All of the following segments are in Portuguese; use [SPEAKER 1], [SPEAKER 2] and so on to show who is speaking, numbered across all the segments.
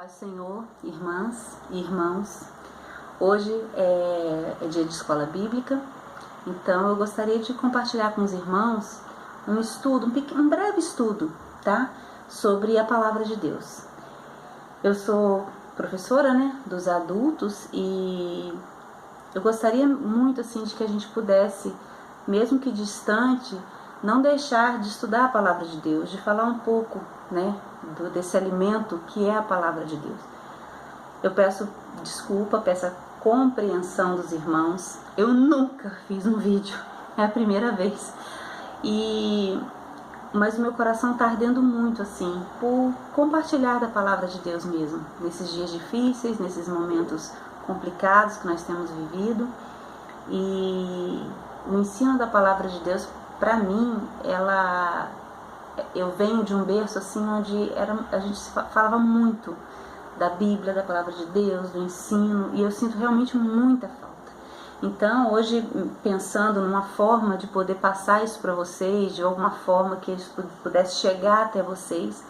[SPEAKER 1] Paz, Senhor, irmãs e irmãos. Hoje é dia de escola bíblica, então eu gostaria de compartilhar com os irmãos um estudo, um breve estudo, tá? Sobre a palavra de Deus. Eu sou professora, dos adultos e eu gostaria muito assim de que a gente pudesse, mesmo que distante, não deixar de estudar a palavra de Deus, de falar um pouco, desse alimento que é a palavra de Deus. Eu peço desculpa, peço a compreensão dos irmãos. Eu nunca fiz um vídeo, é a primeira vez. Mas o meu coração está ardendo muito assim por compartilhar da palavra de Deus mesmo, nesses dias difíceis, nesses momentos complicados que nós temos vivido. E o ensino da palavra de Deus, para mim, eu venho de um berço assim onde a gente falava muito da Bíblia, da palavra de Deus, do ensino, e eu sinto realmente muita falta. Então, hoje, pensando numa forma de poder passar isso para vocês, de alguma forma que isso pudesse chegar até vocês,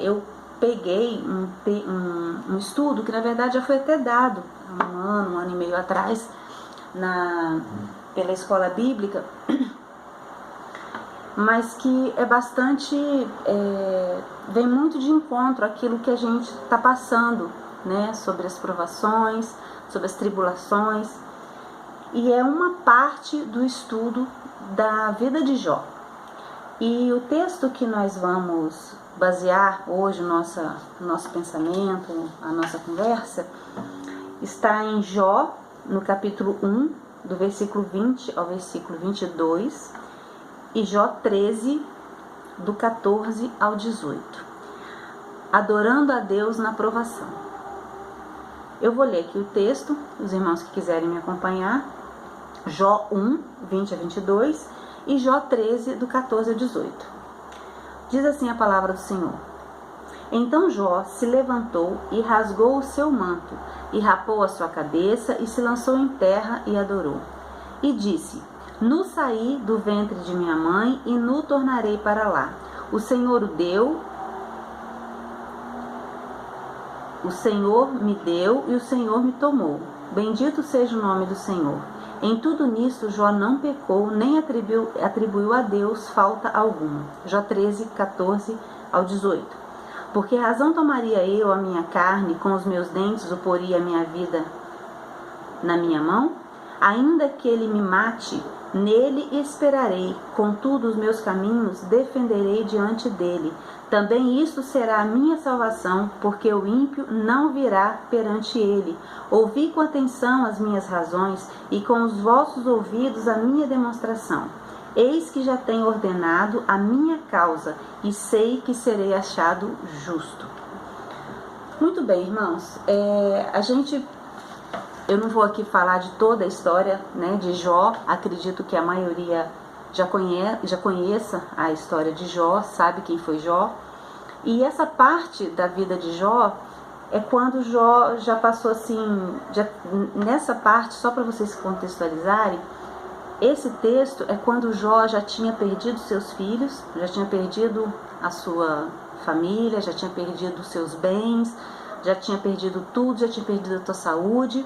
[SPEAKER 1] eu peguei um estudo que, na verdade, já foi até dado há um ano e meio atrás, pela escola bíblica, mas que é bastante, vem muito de encontro àquilo que a gente está passando, sobre as provações, sobre as tribulações, e é uma parte do estudo da vida de Jó. E o texto que nós vamos basear hoje o nosso pensamento, a nossa conversa, está em Jó, no capítulo 1, do versículo 20 ao versículo 22, e Jó 13, do 14 ao 18. Adorando a Deus na provação. Eu vou ler aqui o texto, os irmãos que quiserem me acompanhar. Jó 1, 20 a 22 e Jó 13, do 14 ao 18. Diz assim a palavra do Senhor. Então Jó se levantou e rasgou o seu manto, e rapou a sua cabeça, e se lançou em terra e adorou. E disse: Nu saí do ventre de minha mãe, e nu tornarei para lá. O Senhor o deu, o Senhor me deu, e o Senhor me tomou. Bendito seja o nome do Senhor. Em tudo nisto Jó não pecou, nem atribuiu a Deus falta alguma. Jó 13, 14 ao 18. Por que razão tomaria eu a minha carne, com os meus dentes o poria a minha vida na minha mão? Ainda que ele me mate, nele esperarei, contudo os meus caminhos defenderei diante dele. Também isto será a minha salvação, porque o ímpio não virá perante ele. Ouvi com atenção as minhas razões, e com os vossos ouvidos a minha demonstração. Eis que já tenho ordenado a minha causa, e sei que serei achado justo. Muito bem, irmãos, eu não vou aqui falar de toda a história de Jó. Acredito que a maioria já conheça a história de Jó, sabe quem foi Jó. E essa parte da vida de Jó é quando Jó já passou assim, nessa parte, só para vocês se contextualizarem, esse texto é quando Jó já tinha perdido seus filhos, já tinha perdido a sua família, já tinha perdido os seus bens, já tinha perdido tudo, já tinha perdido a sua saúde.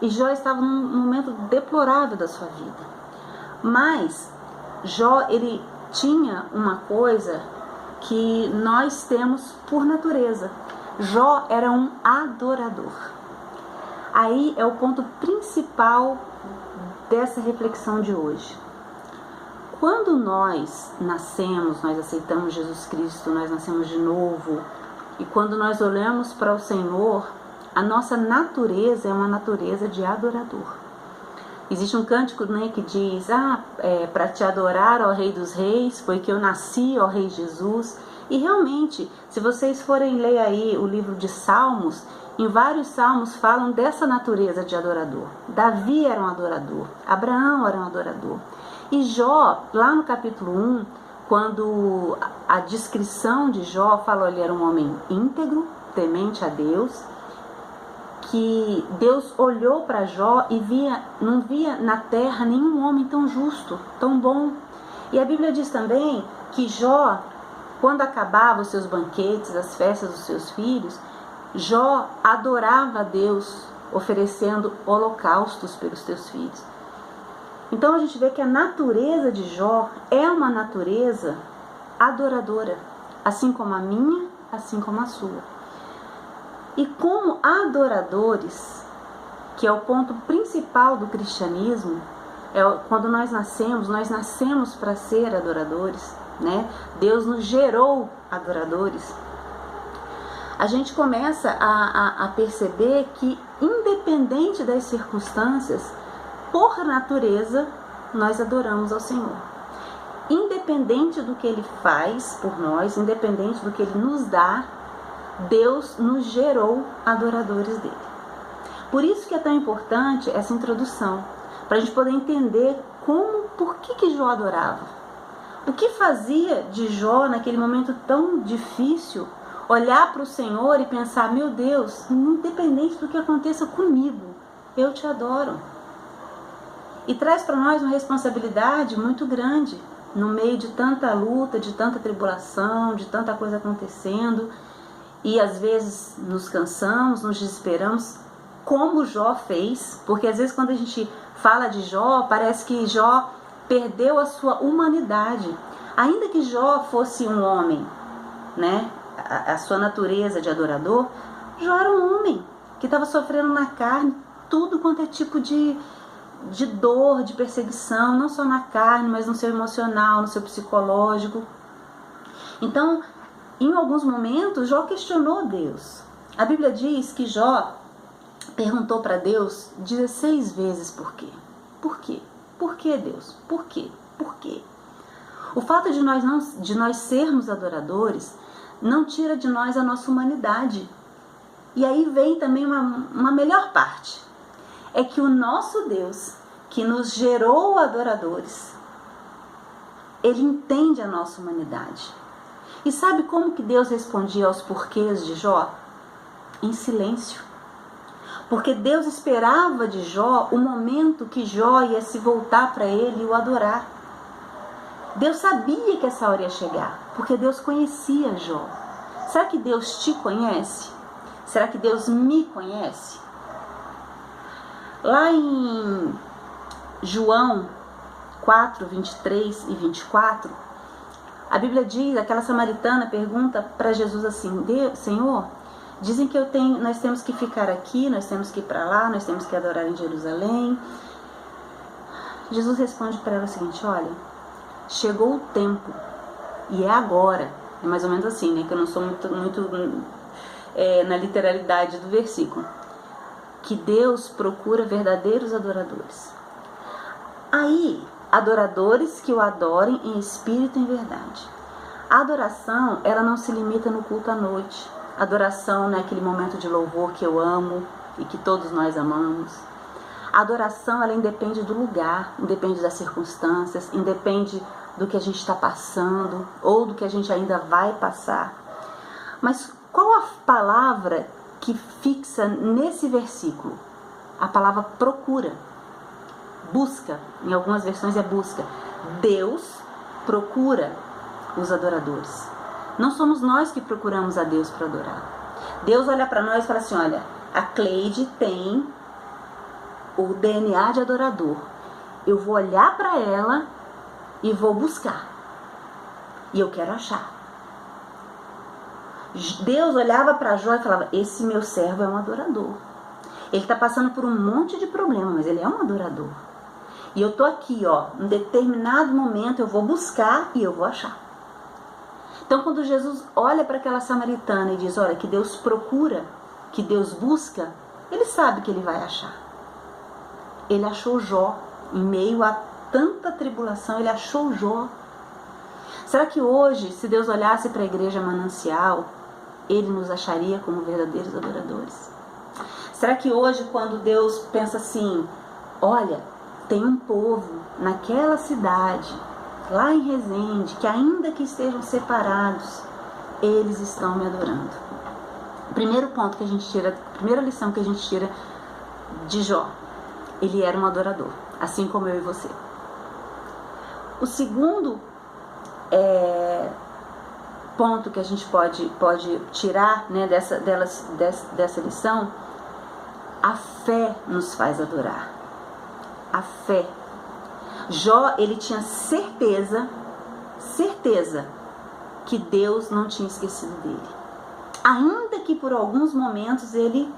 [SPEAKER 1] E Jó estava num momento deplorável da sua vida. Mas Jó, ele tinha uma coisa que nós temos por natureza. Jó era um adorador. Aí é o ponto principal dessa reflexão de hoje. Quando nós nascemos, nós aceitamos Jesus Cristo, nós nascemos de novo, e quando nós olhamos para o Senhor, a nossa natureza é uma natureza de adorador. Existe um cântico que diz: para te adorar, ó Rei dos Reis, foi que eu nasci, ó Rei Jesus. E realmente, se vocês forem ler aí o livro de Salmos, em vários salmos falam dessa natureza de adorador. Davi era um adorador, Abraão era um adorador. E Jó, lá no capítulo 1, quando a descrição de Jó fala, ele era um homem íntegro, temente a Deus, que Deus olhou para Jó e não via na terra nenhum homem tão justo, tão bom. E a Bíblia diz também que Jó quando acabava os seus banquetes, as festas dos seus filhos, Jó adorava a Deus, oferecendo holocaustos pelos seus filhos. Então a gente vê que a natureza de Jó é uma natureza adoradora, assim como a minha, assim como a sua. E como adoradores, que é o ponto principal do cristianismo, quando nós nascemos para ser adoradores, né? Deus nos gerou adoradores. A gente começa a perceber que, independente das circunstâncias, por natureza, nós adoramos ao Senhor. Independente do que Ele faz por nós, independente do que Ele nos dá, Deus nos gerou adoradores dele. Por isso que é tão importante essa introdução, para a gente poder entender por que Jó adorava. O que fazia de Jó, naquele momento tão difícil, olhar para o Senhor e pensar: meu Deus, independente do que aconteça comigo, eu te adoro. E traz para nós uma responsabilidade muito grande, no meio de tanta luta, de tanta tribulação, de tanta coisa acontecendo, e às vezes nos cansamos, nos desesperamos, como Jó fez, porque às vezes quando a gente fala de Jó, parece que Jó perdeu a sua humanidade. Ainda que Jó fosse um homem, né, a sua natureza de adorador, Jó era um homem que estava sofrendo na carne tudo quanto é tipo de dor, de perseguição, não só na carne, mas no seu emocional, no seu psicológico. Então, em alguns momentos, Jó questionou Deus. A Bíblia diz que Jó perguntou para Deus 16 vezes por quê. Por quê? Por que, Deus? Por quê? Por quê? O fato de nós sermos adoradores não tira de nós a nossa humanidade. E aí vem também uma melhor parte. É que o nosso Deus, que nos gerou adoradores, Ele entende a nossa humanidade. E sabe como que Deus respondia aos porquês de Jó? Em silêncio. Porque Deus esperava de Jó o momento que Jó ia se voltar para Ele e o adorar. Deus sabia que essa hora ia chegar, porque Deus conhecia Jó. Será que Deus te conhece? Será que Deus me conhece? Lá em João 4, 23 e 24, a Bíblia diz, aquela samaritana pergunta para Jesus assim: Senhor, dizem que nós temos que ficar aqui, nós temos que ir para lá, nós temos que adorar em Jerusalém. Jesus responde para ela o seguinte: olha, chegou o tempo, e é agora. É mais ou menos assim, né? Que eu não sou muito na literalidade do versículo. Que Deus procura verdadeiros adoradores. Aí, adoradores que o adorem em espírito e em verdade. A adoração, ela não se limita no culto à noite. A adoração não é aquele momento de louvor que eu amo e que todos nós amamos. A adoração, ela independe do lugar, independe das circunstâncias, independe do que a gente está passando ou do que a gente ainda vai passar. Mas qual a palavra que fixa nesse versículo? A palavra procura. Busca, em algumas versões é busca. Deus procura os adoradores. Não somos nós que procuramos a Deus para adorar. Deus olha para nós e fala assim: olha, a Cleide tem o DNA de adorador. Eu vou olhar para ela e vou buscar. E eu quero achar. Deus olhava para Jó e falava: esse meu servo é um adorador. Ele está passando por um monte de problemas, mas ele é um adorador. E eu estou aqui, em determinado momento eu vou buscar e eu vou achar. Então, quando Jesus olha para aquela samaritana e diz: olha, que Deus procura, que Deus busca, ele sabe que ele vai achar. Ele achou Jó. Em meio a tanta tribulação, ele achou Jó. Será que hoje, se Deus olhasse para a igreja Manancial, Ele nos acharia como verdadeiros adoradores? Será que hoje, quando Deus pensa assim: olha, tem um povo naquela cidade, lá em Resende, que ainda que estejam separados, eles estão me adorando? O primeiro ponto que a gente tira, a primeira lição que a gente tira de Jó: ele era um adorador, assim como eu e você. O segundo ponto que a gente pode tirar, né, dessa lição: a fé nos faz adorar. A fé. Jó, ele tinha certeza que Deus não tinha esquecido dele. Ainda que por alguns momentos ele,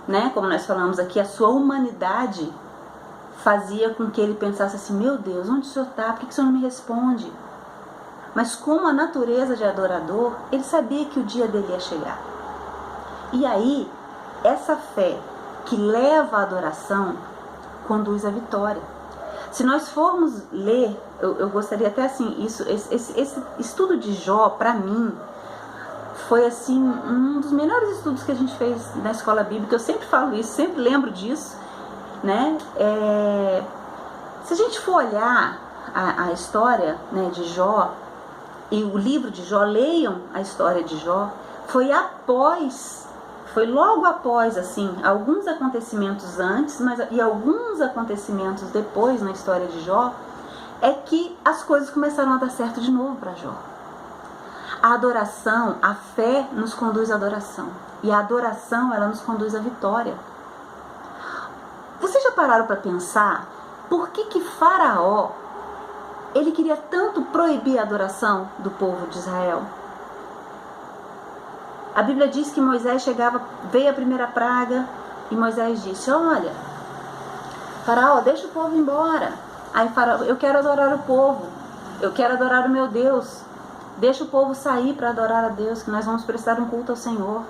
[SPEAKER 1] né, como nós falamos aqui, a sua humanidade fazia com que ele pensasse assim: meu Deus, onde o Senhor está? Por que o Senhor não me responde? Mas como a natureza de adorador, ele sabia que o dia dele ia chegar. E aí, essa fé que leva à adoração conduz à vitória. Se nós formos ler, eu gostaria até assim, esse estudo de Jó, para mim, foi assim um dos melhores estudos que a gente fez na escola bíblica. Eu sempre falo isso, sempre lembro disso, né? Se a gente for olhar a história, né, de Jó e o livro de Jó, leiam a história de Jó. Foi logo após, assim, alguns acontecimentos antes, e alguns acontecimentos depois na história de Jó, é que as coisas começaram a dar certo de novo para Jó. A adoração, a fé nos conduz à adoração. E a adoração, ela nos conduz à vitória. Vocês já pararam para pensar por que Faraó, ele queria tanto proibir a adoração do povo de Israel? A Bíblia diz que Moisés veio a primeira praga e Moisés disse: olha, Faraó, deixa o povo embora. Aí Faraó: eu quero adorar o povo, eu quero adorar o meu Deus. Deixa o povo sair para adorar a Deus, que nós vamos prestar um culto ao Senhor.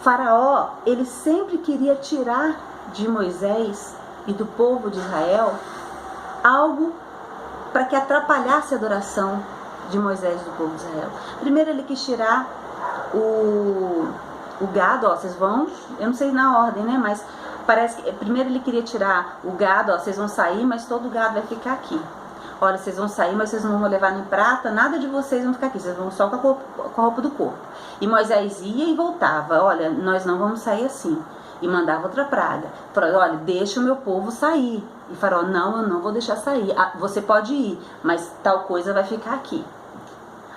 [SPEAKER 1] Faraó, ele sempre queria tirar de Moisés e do povo de Israel algo para que atrapalhasse a adoração de Moisés e do povo de Israel. Primeiro ele quis tirar o gado, ó, vocês vão, eu não sei na ordem, né, mas parece que primeiro ele queria tirar o gado, ó, vocês vão sair, mas todo o gado vai ficar aqui. Olha, vocês vão sair, mas vocês não vão levar nem prata, nada de vocês vão ficar aqui, vocês vão só com a roupa do corpo. E Moisés ia e voltava: olha, nós não vamos sair assim. E mandava outra praga. Falou: olha, deixa o meu povo sair. E Faraó: não, eu não vou deixar sair. Você pode ir, mas tal coisa vai ficar aqui.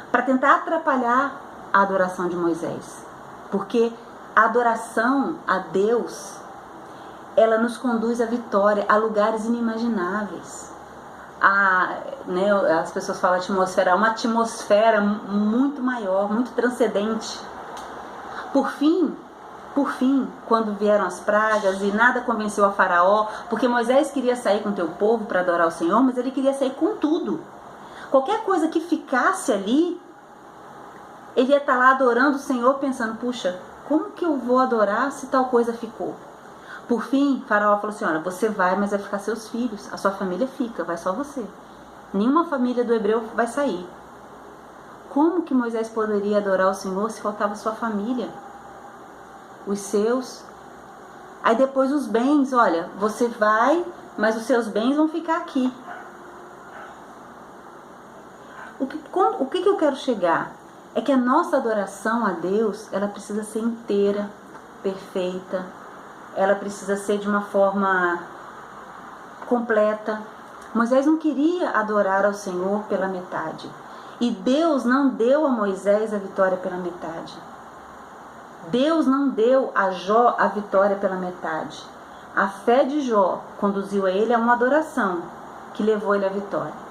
[SPEAKER 1] Para tentar atrapalhar a adoração de Moisés. Porque a adoração a Deus, ela nos conduz à vitória, a lugares inimagináveis. Né, as pessoas falam atmosfera, uma atmosfera muito maior, muito transcendente. Por fim, quando vieram as pragas e nada convenceu a Faraó, porque Moisés queria sair com o teu povo para adorar o Senhor, mas ele queria sair com tudo. Qualquer coisa que ficasse ali, ele ia estar lá adorando o Senhor, pensando: puxa, como que eu vou adorar se tal coisa ficou? Por fim, Faraó falou assim: olha, você vai, mas vai ficar seus filhos, a sua família fica, vai só você. Nenhuma família do hebreu vai sair. Como que Moisés poderia adorar o Senhor se faltava sua família? Os seus. Aí depois os bens: olha, você vai, mas os seus bens vão ficar aqui. O que eu quero chegar? É que a nossa adoração a Deus, ela precisa ser inteira, perfeita. Ela precisa ser de uma forma completa. Moisés não queria adorar ao Senhor pela metade. E Deus não deu a Moisés a vitória pela metade. Deus não deu a Jó a vitória pela metade. A fé de Jó conduziu a ele a uma adoração que levou ele à vitória.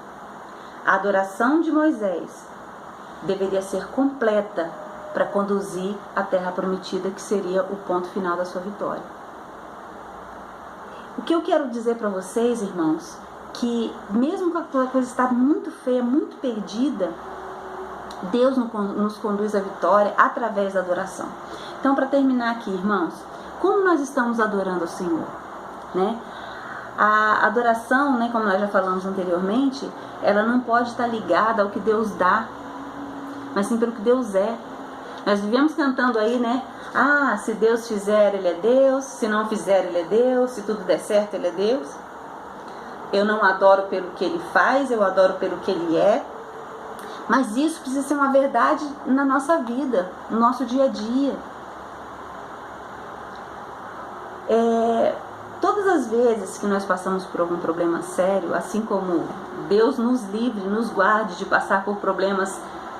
[SPEAKER 1] A adoração de Moisés deveria ser completa para conduzir à terra prometida, que seria o ponto final da sua vitória. O que eu quero dizer para vocês, irmãos, que mesmo que a coisa está muito feia, muito perdida, Deus nos conduz à vitória através da adoração. Então, para terminar aqui, irmãos, como nós estamos adorando ao Senhor, né? A adoração, né, como nós já falamos anteriormente, ela não pode estar ligada ao que Deus dá, mas sim pelo que Deus é. Nós vivemos cantando aí, né? Se Deus fizer, Ele é Deus. Se não fizer, Ele é Deus. Se tudo der certo, Ele é Deus. Eu não adoro pelo que Ele faz, eu adoro pelo que Ele é. Mas isso precisa ser uma verdade na nossa vida, no nosso dia a dia. Todas as vezes que nós passamos por algum problema sério, assim como Deus nos livre, nos guarde de passar por problemas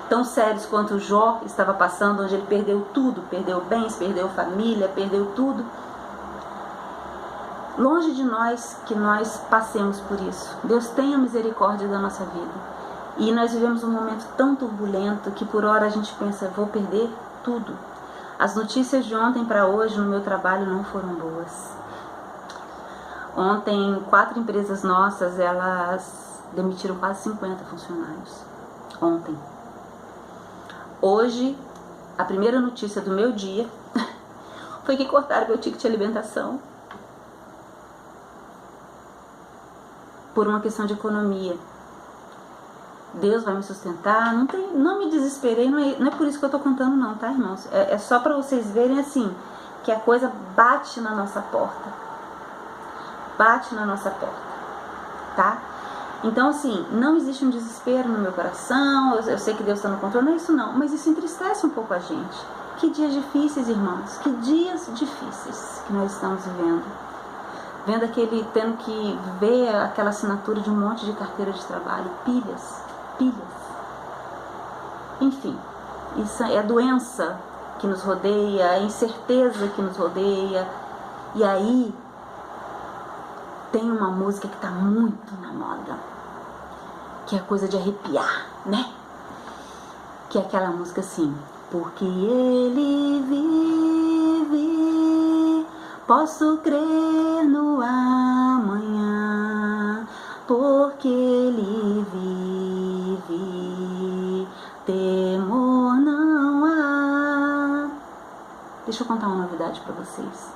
[SPEAKER 1] tão sérios quanto o Jó estava passando, onde ele perdeu tudo, perdeu bens, perdeu família, perdeu tudo. Longe de nós que nós passemos por isso. Deus tenha misericórdia da nossa vida. E nós vivemos um momento tão turbulento que por hora a gente pensa, vou perder tudo. As notícias de ontem para hoje no meu trabalho não foram boas. Ontem 4 empresas nossas, elas demitiram quase 50 funcionários. Ontem. Hoje, a primeira notícia do meu dia foi que cortaram meu ticket de alimentação. Por uma questão de economia. Deus vai me sustentar, não me desesperei, não é por isso que eu estou contando não, tá, irmãos? É só para vocês verem assim, que a coisa bate na nossa porta. Bate na nossa porta, tá? Então assim, não existe um desespero no meu coração, eu sei que Deus está no controle, não é isso não, mas isso entristece um pouco a gente. Que dias difíceis, irmãos, que dias difíceis que nós estamos vivendo. Vendo aquele, tendo que ver aquela assinatura de um monte de carteira de trabalho, pilhas. Enfim, isso é a doença que nos rodeia, a incerteza que nos rodeia. E aí, tem uma música que está muito na moda, que é coisa de arrepiar, né? Que é aquela música assim, porque ele vive, posso crer no amanhã, porque ele vive, temor não há. Deixa eu contar uma novidade para vocês.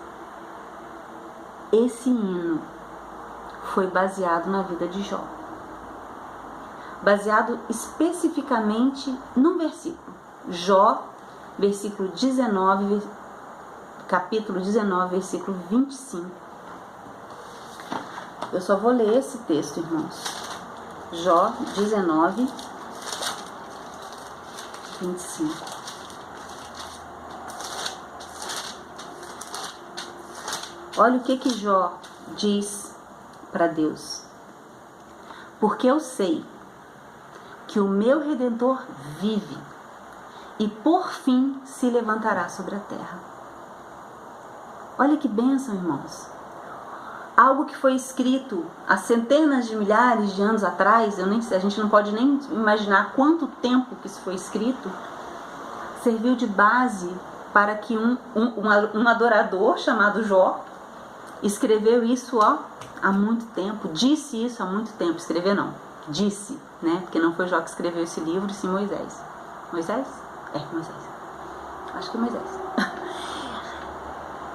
[SPEAKER 1] Esse hino foi baseado na vida de Jó. Baseado especificamente num versículo. Jó, versículo 19, capítulo 19, versículo 25. Eu só vou ler esse texto, irmãos. Jó 19, 25. Olha o que Jó diz para Deus. Porque eu sei que o meu Redentor vive e por fim se levantará sobre a terra. Olha que bênção, irmãos. Algo que foi escrito há centenas de milhares de anos atrás, a gente não pode nem imaginar quanto tempo que isso foi escrito, serviu de base para que um adorador chamado Jó escreveu isso há muito tempo, disse isso há muito tempo. Escrever não, disse, né? Porque não foi Jó que escreveu esse livro, e sim Moisés. Moisés? Moisés. Acho que é Moisés.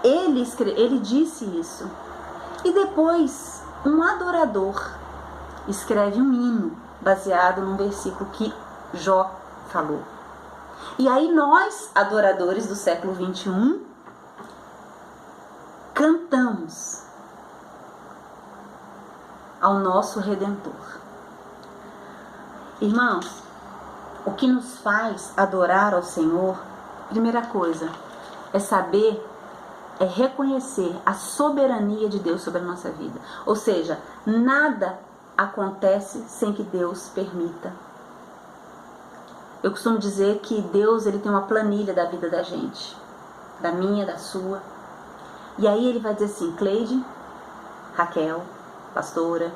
[SPEAKER 1] Ele disse isso. E depois, um adorador escreve um hino baseado num versículo que Jó falou. E aí nós, adoradores do século 21, cantamos ao nosso Redentor. Irmãos, o que nos faz adorar ao Senhor, primeira coisa, é reconhecer a soberania de Deus sobre a nossa vida. Ou seja, nada acontece sem que Deus permita. Eu costumo dizer que Deus, ele tem uma planilha da vida da gente, da minha, da sua. E aí ele vai dizer assim, Cleide, Raquel, pastora,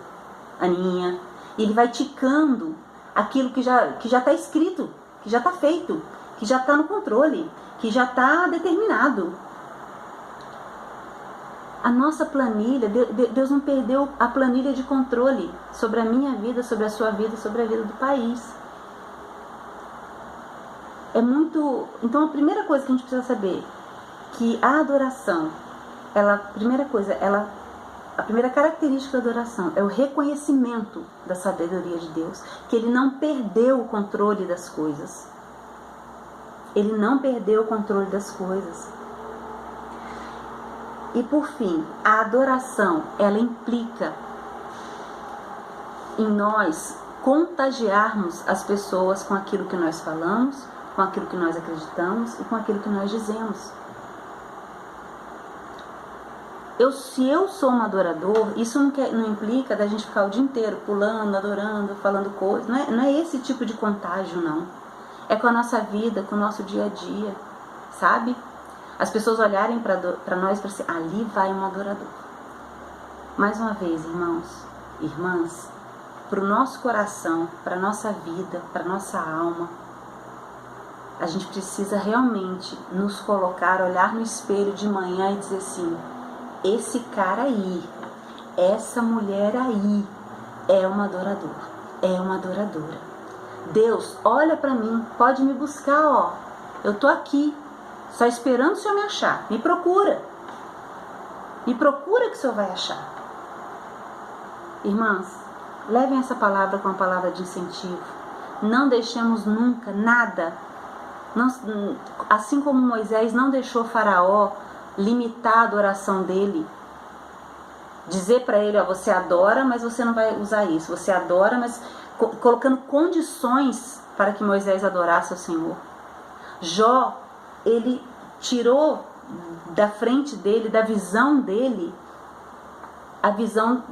[SPEAKER 1] Aninha, e ele vai ticando aquilo que já está escrito, que já está feito, que já está no controle, que já está determinado. A nossa planilha, Deus não perdeu a planilha de controle sobre a minha vida, sobre a sua vida, sobre a vida do país. Então a primeira coisa que a gente precisa saber, que a adoração, a primeira característica da adoração é o reconhecimento da sabedoria de Deus, que Ele não perdeu o controle das coisas. Ele não perdeu o controle das coisas. E por fim, a adoração, ela implica em nós contagiarmos as pessoas com aquilo que nós falamos, com aquilo que nós acreditamos e com aquilo que nós dizemos. Se eu sou um adorador, isso não implica da gente ficar o dia inteiro pulando, adorando, falando coisas. Não é esse tipo de contágio, não. é com a nossa vida, com o nosso dia a dia, sabe? As pessoas olharem para nós e falarem assim, ali vai um adorador. Mais uma vez, irmãos, irmãs, para o nosso coração, para a nossa vida, para a nossa alma, a gente precisa realmente nos colocar, olhar no espelho de manhã e dizer assim, esse cara aí, essa mulher aí, é um adorador, é uma adoradora. Deus, olha para mim, pode me buscar, ó. Eu tô aqui, só esperando o Senhor me achar. Me procura. Me procura que o Senhor vai achar. Irmãs, levem essa palavra com uma palavra de incentivo. Não deixemos nunca nada. Não, assim como Moisés não deixou Faraó limitar a adoração dele. Dizer para ele, ó, você adora, mas você não vai usar isso. Você adora, mas colocando condições para que Moisés adorasse ao Senhor. Jó, ele tirou da frente dele, da visão dele, a visão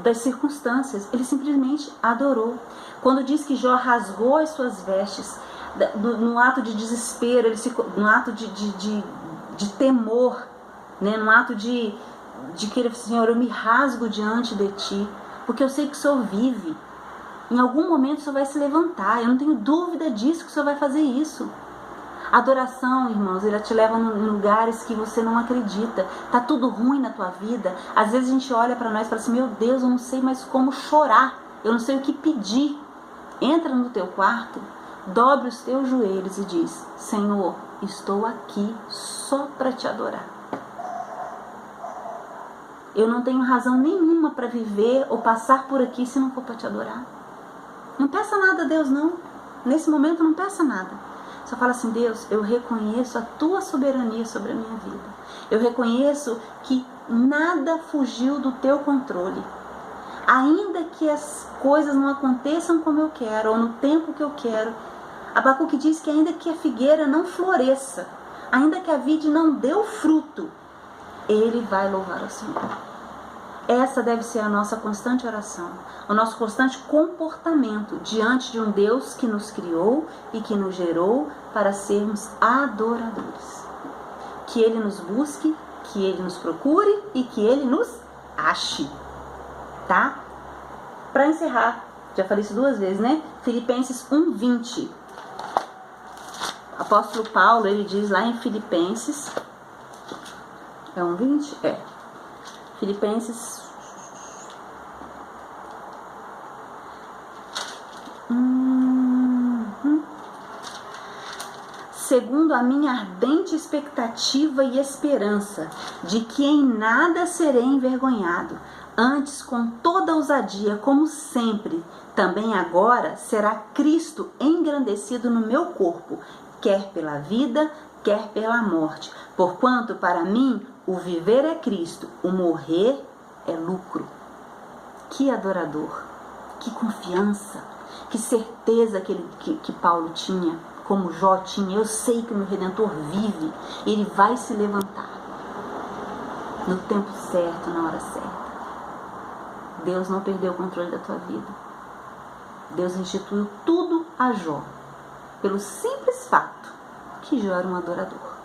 [SPEAKER 1] das circunstâncias. Ele simplesmente adorou. Quando diz que Jó rasgou as suas vestes, num ato de desespero, num ato de temor, né? Num ato de querer, Senhor, eu me rasgo diante de Ti, porque eu sei que o Senhor vive. Em algum momento o Senhor vai se levantar, eu não tenho dúvida disso, que o Senhor vai fazer isso. A adoração, irmãos, ela te leva em lugares que você não acredita. Tá tudo ruim na tua vida. Às vezes a gente olha para nós e fala assim, meu Deus, eu não sei mais como chorar, eu não sei o que pedir. Entra no teu quarto, dobre os teus joelhos e diz, Senhor, estou aqui só para te adorar. Eu não tenho razão nenhuma para viver ou passar por aqui se não for para te adorar. Não peça nada a Deus, não. Nesse momento não peça nada. Só fala assim, Deus, eu reconheço a tua soberania sobre a minha vida. Eu reconheço que nada fugiu do teu controle. Ainda que as coisas não aconteçam como eu quero, ou no tempo que eu quero. Abacuque diz que ainda que a figueira não floresça, ainda que a vide não dê o fruto, ele vai louvar ao Senhor. Essa deve ser a nossa constante oração, o nosso constante comportamento diante de um Deus que nos criou e que nos gerou para sermos adoradores. Que Ele nos busque, que Ele nos procure e que Ele nos ache. Tá? Para encerrar, já falei isso 2 vezes, né? Filipenses 1:20. O apóstolo Paulo, ele diz lá em Filipenses, é 1:20? É. Filipenses segundo a minha ardente expectativa e esperança de que em nada serei envergonhado, antes com toda ousadia, como sempre, também agora será Cristo engrandecido no meu corpo, quer pela vida, quer pela morte. Porquanto para mim o viver é Cristo, o morrer é lucro. Que adorador, que confiança, que certeza que Paulo tinha, como Jó tinha. Eu sei que o meu Redentor vive, ele vai se levantar no tempo certo, na hora certa. Deus não perdeu o controle da tua vida. Deus instituiu tudo a Jó, pelo simples fato que Jó era um adorador.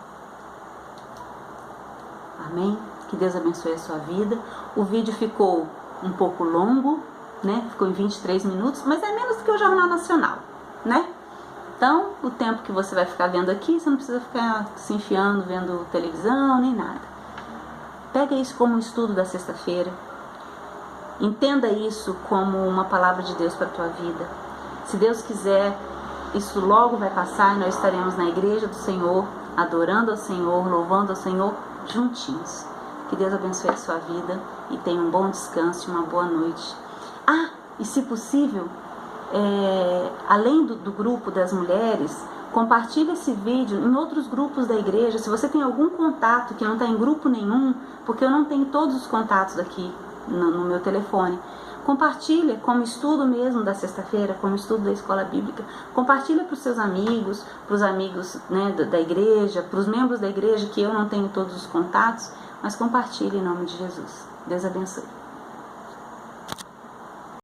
[SPEAKER 1] Amém? Que Deus abençoe a sua vida. O vídeo ficou um pouco longo, né? Ficou em 23 minutos, mas é menos do que o Jornal Nacional, né? Então, o tempo que você vai ficar vendo aqui, você não precisa ficar se enfiando, vendo televisão, nem nada. Pega isso como um estudo da sexta-feira. Entenda isso como uma palavra de Deus para a tua vida. Se Deus quiser, isso logo vai passar e nós estaremos na igreja do Senhor, adorando ao Senhor, louvando ao Senhor, juntinhos. Que Deus abençoe a sua vida e tenha um bom descanso e uma boa noite. Ah, e se possível, além do grupo das mulheres, compartilhe esse vídeo em outros grupos da igreja. Se você tem algum contato que não está em grupo nenhum, porque eu não tenho todos os contatos aqui no meu telefone, compartilha como estudo mesmo da sexta-feira, como estudo da escola bíblica. Compartilha para os seus amigos, para os amigos, né, da igreja, para os membros da igreja que eu não tenho todos os contatos, mas compartilhe em nome de Jesus. Deus abençoe.